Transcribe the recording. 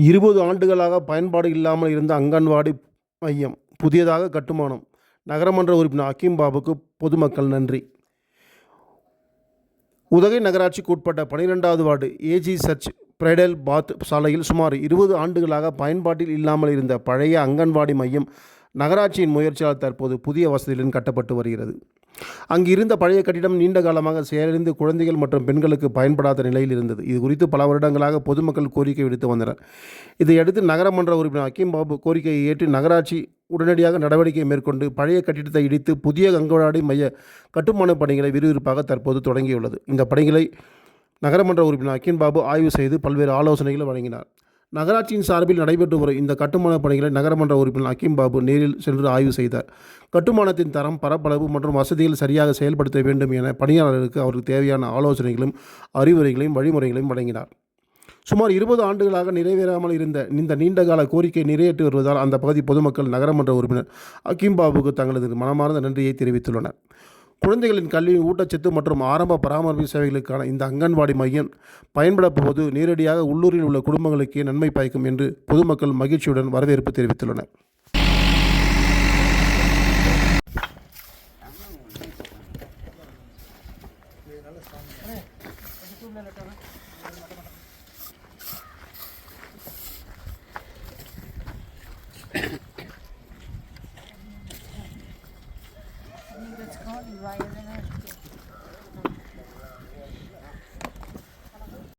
20 ஆண்டுகளாக பயன்பாடு இல்லாமல் இருந்த அங்கன்வாடி மையம் புதியதாக கட்டுமானம். நகரமன்ற உறுப்பினர் ஹக்கீம் பாபுக்கு பொதுமக்கள் நன்றி. உதகை நகராட்சிக்கு உட்பட்ட 12வது வார்டு ஏஜி சர்ச் பிரைடல் பாத் சாலையில் சுமார் 20 ஆண்டுகளாக பயன்பாட்டில் இல்லாமல் இருந்த பழைய அங்கன்வாடி மையம் நகராட்சியின் முயற்சியால் தற்போது புதிய வசதியுடன் கட்டப்பட்டு வருகிறது. அங்கு இருந்த பழைய கட்டிடம் நீண்ட காலமாக செயலிழந்து குழந்தைகள் மற்றும் பெண்களுக்கு பயன்படாத நிலையில் இருந்தது. இது குறித்து பல வருடங்களாக பொதுமக்கள் கோரிக்கை விடுத்து வந்தனர். இதையடுத்து நகரமன்ற உறுப்பினர் ஹக்கீம் பாபு கோரிக்கையை ஏற்று நகராட்சி உடனடியாக நடவடிக்கை மேற்கொண்டு பழைய கட்டிடத்தை இடித்து புதிய அங்கன்வாடி மைய கட்டுமான பணிகளை விறுவிறுப்பாக தற்போது தொடங்கியுள்ளது. இந்த பணிகளை நகரமன்ற உறுப்பினர் ஹக்கீம் பாபு ஆய்வு செய்து பல்வேறு ஆலோசனைகளை வழங்கினார். நகராட்சியின் சார்பில் நடைபெற்று வரும் இந்த கட்டுமான பணிகளை நகரமன்ற உறுப்பினர் ஹக்கீம் பாபு நேரில் சென்று ஆய்வு செய்தார். கட்டுமானத்தின் தரம், பரப்பளவு மற்றும் வசதிகள் சரியாக செயல்படுத்த வேண்டும் என பணியாளர்களுக்கு அவருக்கு தேவையான ஆலோசனைகளும் அறிவுரைகளையும் வழிமுறைகளையும் வழங்கினார். சுமார் 20 ஆண்டுகளாக நிறைவேறாமல் இருந்த இந்த நீண்டகால கோரிக்கை நிறைவேற்றி வருவதால் அந்த பகுதி பொதுமக்கள் நகரமன்ற உறுப்பினர் ஹக்கீம் பாபுக்கு தங்களது மனமார்ந்த நன்றியை தெரிவித்துள்ளனர். குழந்தைகளின் கல்வி, ஊட்டச்சத்து மற்றும் ஆரம்ப பராமரிப்பு சேவைகளுக்கான இந்த அங்கன்வாடி மையம் பயன்பட போவது நேரடியாக உள்ளூரில் உள்ள குடும்பங்களுக்கே நன்மை பயக்கும் என்று பொதுமக்கள் மகிழ்ச்சியுடன் வரவேற்பு தெரிவித்துள்ளனர்.